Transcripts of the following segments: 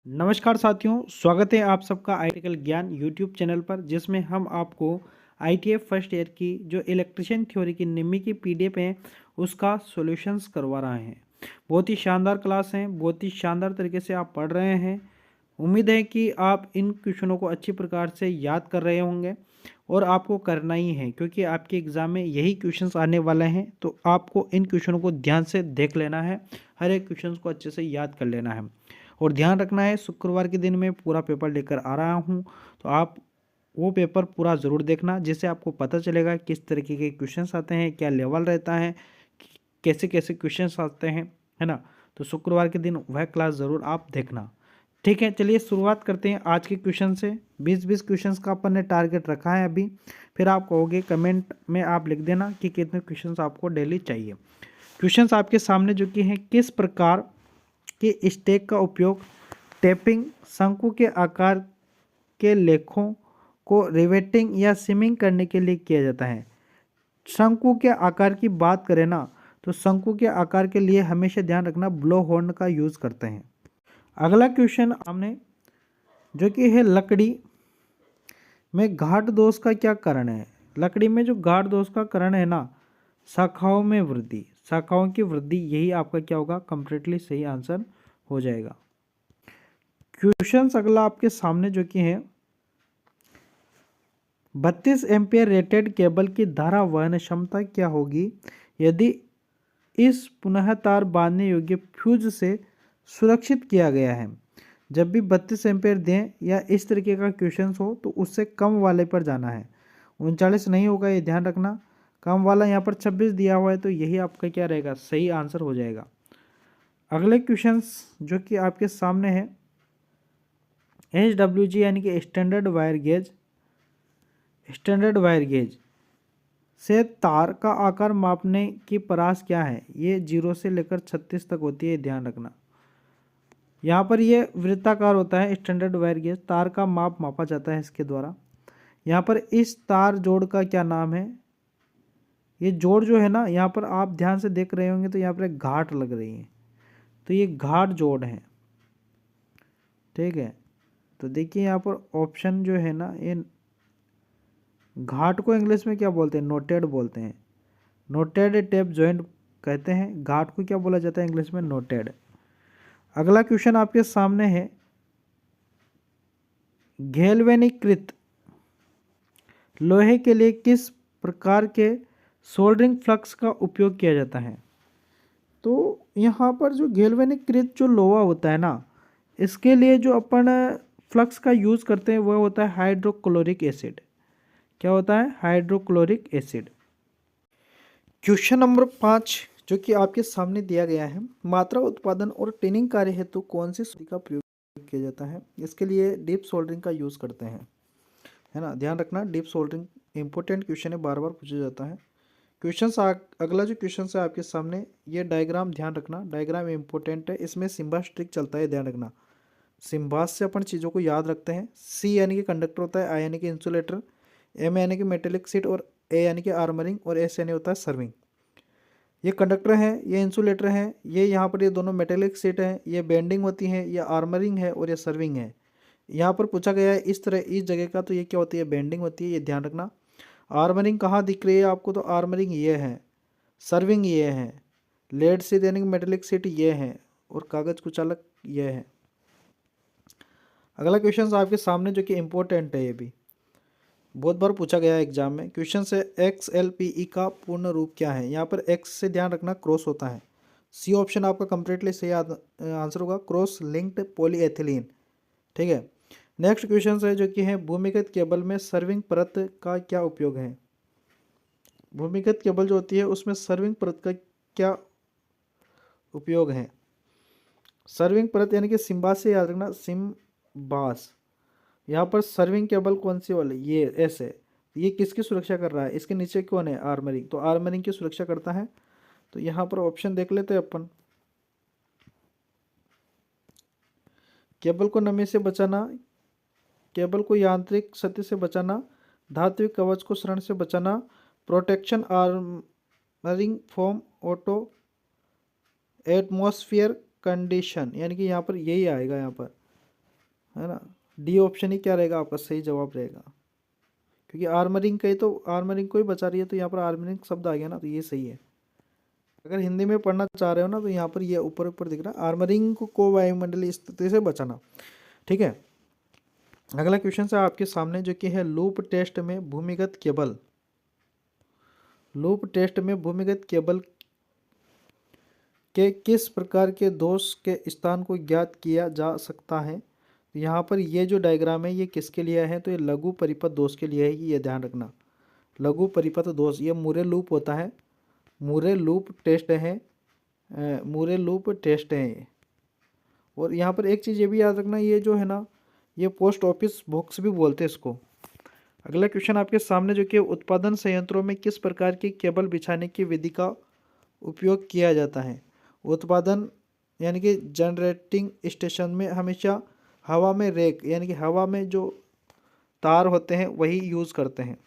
नमस्कार साथियों, स्वागत है आप सबका आईटीकल ज्ञान यूट्यूब चैनल पर, जिसमें हम आपको आईटीएफ फर्स्ट ईयर की जो इलेक्ट्रिशियन थ्योरी की निम्मी की पीडीएफ है उसका सॉल्यूशंस करवा रहे हैं। बहुत ही शानदार क्लास हैं, बहुत ही शानदार तरीके से आप पढ़ रहे हैं। उम्मीद है कि आप इन क्वेश्चनों को अच्छी प्रकार से याद कर रहे होंगे और आपको करना ही है, क्योंकि आपके एग्ज़ाम में यही क्वेश्चंस आने वाले हैं। तो आपको इन क्वेश्चनों को ध्यान से देख लेना है, हर एक क्वेश्चन को अच्छे से याद कर लेना है और ध्यान रखना है शुक्रवार के दिन मैं पूरा पेपर लेकर आ रहा हूँ। तो आप वो पेपर पूरा ज़रूर देखना, जिससे आपको पता चलेगा किस तरीके के क्वेश्चंस आते हैं, क्या लेवल रहता है, कैसे कैसे क्वेश्चंस आते हैं, है ना। तो शुक्रवार के दिन वह क्लास ज़रूर आप देखना। ठीक है, चलिए शुरुआत करते हैं आज के क्वेश्चन से। 20-20 क्वेश्चंस का अपन ने टारगेट रखा है अभी। फिर आप कहोगे कमेंट में आप लिख देना कि कितने क्वेश्चंस आपको डेली चाहिए। क्वेश्चंस आपके सामने जो कि हैं, किस प्रकार के स्टेक का उपयोग टेपिंग, शंकु के आकार के लेखों को रिवेटिंग या सिमिंग करने के लिए किया जाता है। शंकु के आकार की बात करें ना, तो शंकु के आकार के लिए हमेशा ध्यान रखना ब्लो हॉर्न का यूज़ करते हैं। अगला क्वेश्चन हमने जो कि है लकड़ी में घाट दोष का क्या कारण है। लकड़ी में जो घाट दोष का कारण है ना, शाखाओं में वृद्धि, शाखाओं की वृद्धि, यही आपका क्या होगा, कंप्लीटली सही आंसर हो जाएगा। क्वेश्चन अगला आपके सामने जो कि है 32 एम्पियर रेटेड केबल की धारा वहन क्षमता क्या होगी यदि इस पुनः तार बांधने योग्य फ्यूज से सुरक्षित किया गया है। जब भी 32 एम्पियर दें या इस तरीके का क्वेश्चन हो तो उससे कम वाले पर जाना है। 39 नहीं होगा, ये ध्यान रखना। कम वाला यहाँ पर 26 दिया हुआ है, तो यही आपका क्या रहेगा, सही आंसर हो जाएगा। अगले क्वेश्चंस जो कि आपके सामने है HWG यानी कि standard wire gauge, standard wire gauge से तार का आकार मापने की परास क्या है। ये 0 से लेकर 36 तक होती है, ध्यान रखना। यहाँ पर ये वृत्ताकार होता है स्टैंडर्ड वायर गेज, तार का माप मापा जाता है इसके द्वारा। यहाँ पर इस तार जोड़ का क्या नाम है। ये जोड़ जो है ना, यहाँ पर आप ध्यान से देख रहे होंगे तो यहाँ पर एक घाट लग रही है, तो ये घाट जोड़ है। ठीक है, तो देखिए यहाँ पर ऑप्शन जो है ना, ये घाट को इंग्लिश में क्या बोलते हैं, नोटेड बोलते हैं। नोटेड टेप जॉइंट कहते हैं। घाट को क्या बोला जाता है इंग्लिश में, नोटेड। अगला क्वेश्चन आपके सामने है गैल्वेनीकृत लोहे के लिए किस प्रकार के सोल्डरिंग फ्लक्स का उपयोग किया जाता है। तो यहाँ पर जो गैल्वेनीकृत जो लोहा होता है ना, इसके लिए जो अपन फ्लक्स का यूज़ करते हैं वह होता है हाइड्रोक्लोरिक एसिड। क्या होता है, हाइड्रोक्लोरिक एसिड। क्वेश्चन नंबर 5 जो कि आपके सामने दिया गया है, मात्रा उत्पादन और ट्रेनिंग कार्य हेतु कौन सी सूची का प्रयोग किया जाता है। इसके लिए डीप सोल्डरिंग का यूज़ करते हैं, है ना, ध्यान रखना। डीप सोल्डरिंग इंपॉर्टेंट क्वेश्चन है, बार बार पूछा जाता है। अगला जो क्वेश्चन है आपके सामने, ये डायग्राम ध्यान रखना, डायग्राम इंपॉर्टेंट है। इसमें सिम्बास ट्रिक चलता है, ध्यान रखना। सिम्बास से अपन चीज़ों को याद रखते हैं। सी यानी कि कंडक्टर होता है, आई यानी कि इंसुलेटर, एम यानी कि मेटेलिक सीट और ए यानी कि आर्मरिंग और एस यानी होता है सर्विंग। ये कंडक्टर है, ये इंसुलेटर है, ये यहाँ पर ये दोनों मेटेलिक सीट हैं, ये बेंडिंग होती है, ये आर्मरिंग है और ये सर्विंग है। यहाँ पर पूछा गया है इस तरह इस जगह का, तो ये क्या होती है, बेंडिंग होती है, ये ध्यान रखना। आर्मरिंग कहाँ दिख रही है आपको, तो आर्मरिंग ये है, सर्विंग ये है, लेड सीट यानी कि मेटेलिक सीट ये है और कागज कुचालक ये है। अगला क्वेश्चन आपके सामने जो कि इम्पोर्टेंट है, ये भी बहुत बार पूछा गया है एग्जाम में। क्वेश्चन से XLPE का पूर्ण रूप क्या है। यहाँ पर X से ध्यान रखना क्रॉस होता है। सी ऑप्शन आपका कंप्लीटली सही आंसर होगा, क्रॉस लिंक्ड पॉलीएथिलीन। ठीक है, नेक्स्ट क्वेश्चन है जो कि है भूमिगत केबल में सर्विंग परत का क्या उपयोग है। भूमिगत केबल जो होती है उसमें सर्विंग परत का क्या उपयोग है। सर्विंग परत यानी कि सिम्बास से याद रखना, सिम्बास। यहाँ पर सर्विंग केबल कौन सी वाली, ये ऐसे, ये किसकी सुरक्षा कर रहा है, इसके नीचे कौन है, आर्मरिंग, तो आर्मरिंग की सुरक्षा करता है। तो यहाँ पर ऑप्शन देख लेते हैं अपन। केबल को नमी से बचाना, केबल को यांत्रिक क्षति से बचाना, धात्विक कवच को शरण से बचाना, protection armouring form auto atmosphere condition, यानी कि यहाँ पर यही आएगा। यहाँ पर है ना। डी ऑप्शन ही क्या रहेगा आपका सही जवाब रहेगा, क्योंकि आर्मरिंग कही तो आर्मरिंग को ही बचा रही है, तो यहाँ पर आर्मरिंग शब्द आ गया ना, तो ये सही है। अगर हिंदी में पढ़ना चाह रहे हो ना तो यहाँ पर ये ऊपर ऊपर दिख रहा है, आर्मरिंग को वायुमंडलीय स्थिति से बचाना। ठीक है, अगला क्वेश्चन है आपके सामने जो कि है लूप टेस्ट में भूमिगत केबल, लूप टेस्ट में भूमिगत केबल के किस प्रकार के दोष के स्थान को ज्ञात किया जा सकता है। तो यहाँ पर ये जो डायग्राम है ये किसके लिए है, तो ये लघु परिपथ दोष के लिए है, ये ध्यान रखना। लघु परिपथ दोष ये मूरे लूप होता है, मूरे लूप टेस्ट है, मूरे लूप टेस्ट है ये। और यहाँ पर एक चीज़ ये भी याद रखना, ये जो है ना ये पोस्ट ऑफिस बॉक्स भी बोलते हैं इसको। अगला क्वेश्चन आपके सामने जो कि उत्पादन संयंत्रों में किस प्रकार की केबल बिछाने की विधि का उपयोग किया जाता है। उत्पादन यानी कि जनरेटिंग स्टेशन में हमेशा हवा में रेक यानी कि हवा में जो तार होते हैं वही यूज़ करते हैं।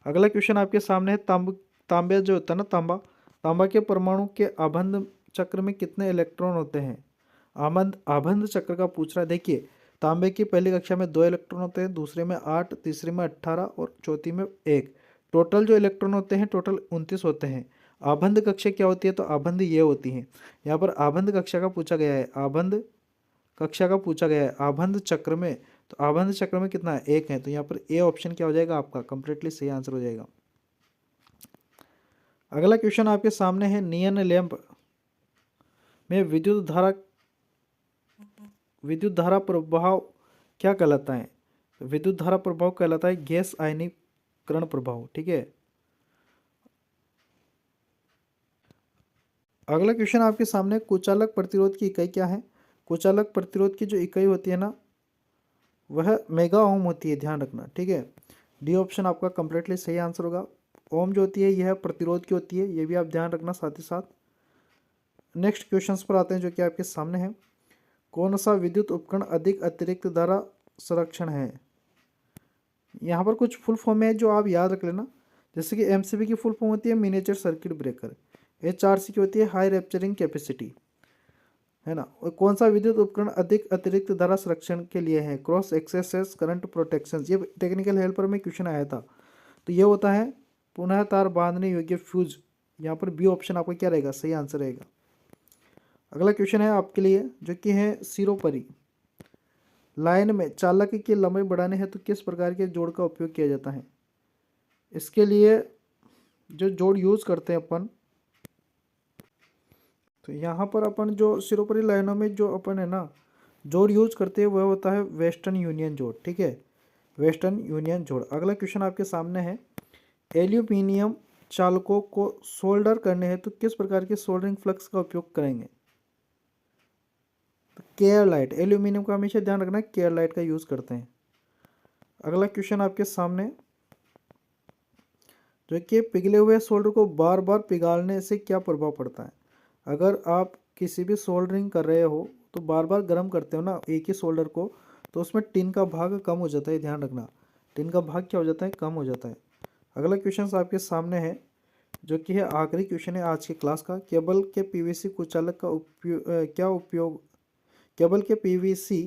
अगला क्वेश्चन आपके सामने है तांबे जो होता है ना तांबा के परमाणु के आबंध चक्र में कितने इलेक्ट्रॉन होते हैं। आबंध चक्र का पूछ रहा है। देखिए तांबे की पहली कक्षा में 2 इलेक्ट्रॉन होते हैं, दूसरे में 8, तीसरे में 18 और चौथी में 1। टोटल जो इलेक्ट्रॉन होते हैं टोटल 29 होते हैं। आबंध कक्षा क्या होती है, तो आबंध ये होती है। यहाँ पर आबंध कक्षा का पूछा गया है, आबंध कक्षा का पूछा गया है आबंध चक्र में, तो आबंध चक्र में कितना है 1 है, तो यहाँ पर ए ऑप्शन क्या हो जाएगा आपका कंप्लीटली सही आंसर हो जाएगा। अगला क्वेश्चन आपके सामने है नियन लैंप में विद्युत धारा प्रभाव क्या कहलाता है। विद्युत धारा प्रभाव कहलाता है गैस आयनीकरण प्रभाव। ठीक है, अगला क्वेश्चन आपके सामने कुचालक प्रतिरोध की इकाई क्या है। कुचालक प्रतिरोध की जो इकाई होती है ना वह मेगा ओम होती है, ध्यान रखना। ठीक है, डी ऑप्शन आपका कंप्लीटली सही आंसर होगा। ओम जो होती है यह प्रतिरोध की होती है, ये भी आप ध्यान रखना साथ ही साथ। नेक्स्ट क्वेश्चंस पर आते हैं जो कि आपके सामने है। कौन सा विद्युत उपकरण अधिक अतिरिक्त धारा संरक्षण है। यहाँ पर कुछ फुल फॉर्म है जो आप याद रख लेना, जैसे कि एमसीबी की फुल फॉर्म होती है मिनिएचर सर्किट ब्रेकर, एचआरसी की होती है हाई रैप्चरिंग कैपेसिटी, है ना। और कौन सा विद्युत उपकरण अधिक अतिरिक्त धारा संरक्षण के लिए है, क्रॉस एक्सेस करंट प्रोटेक्शन। ये टेक्निकल हेल्पर में क्वेश्चन आया था, तो ये होता है पुनः तार बांधने योग्य फ्यूज। यहाँ पर बी ऑप्शन आपका क्या रहेगा सही आंसर रहेगा। अगला क्वेश्चन है आपके लिए जो कि है सिरोपरी लाइन में चालक की लंबाई बढ़ाने हेतु किस प्रकार के जोड़ का उपयोग किया जाता है। इसके लिए जो जोड़ यूज करते हैं अपन, तो यहाँ पर अपन जो सिरोपरी लाइनों में जो अपन है ना जोड़ यूज करते हैं वह होता है वेस्टर्न यूनियन जोड़। ठीक है, वेस्टर्न यूनियन जोड़। अगला क्वेश्चन आपके सामने है एल्यूमिनियम चालकों को सोल्डर करने हेतु किस प्रकार के सोल्डरिंग फ्लक्स का उपयोग करेंगे। केयर लाइट, एल्यूमिनियम का हमेशा ध्यान रखना केयर लाइट का यूज करते हैं। अगला क्वेश्चन आपके सामने जो कि पिघले हुए सोल्डर को बार बार पिघालने से क्या प्रभाव पड़ता है। अगर आप किसी भी सोल्डरिंग कर रहे हो तो बार बार गर्म करते हो ना एक ही सोल्डर को, तो उसमें टिन का भाग कम हो जाता है, ध्यान रखना टिन का भाग क्या हो जाता है कम हो जाता है। अगला क्वेश्चन आपके सामने है जो कि है आखिरी क्वेश्चन है आज की क्लास का। केबल के पीवीसी कुचालक का उपयोग केबल के पीवीसी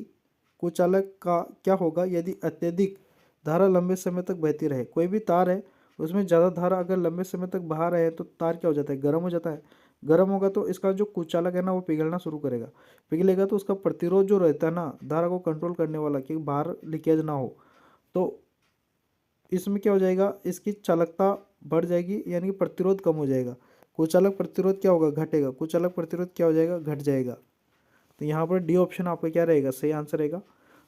कुचालक का क्या होगा यदि अत्यधिक धारा लंबे समय तक बहती रहे। कोई भी तार है उसमें ज़्यादा धारा अगर लंबे समय तक बहा रहे तो तार क्या हो जाता है गर्म हो जाता है। गर्म होगा तो इसका जो कुचालक है ना वो पिघलना शुरू करेगा, पिघलेगा तो उसका प्रतिरोध जो रहता है ना धारा को कंट्रोल करने वाला कि बाहर लीकेज ना हो, तो इसमें क्या हो जाएगा इसकी चालकता बढ़ जाएगी यानी कि प्रतिरोध कम हो जाएगा। कुचालक प्रतिरोध क्या होगा घटेगा, कुचालक प्रतिरोध क्या हो जाएगा घट जाएगा। तो यहाँ पर डी ऑप्शन आपका क्या रहेगा सही आंसर रहेगा।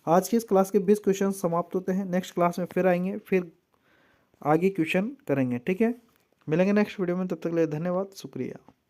आज की इस क्लास के 20 क्वेश्चन समाप्त होते हैं। नेक्स्ट क्लास में फिर आएंगे, फिर आगे क्वेश्चन करेंगे। ठीक है, मिलेंगे नेक्स्ट वीडियो में, तब तक के लिए धन्यवाद, शुक्रिया।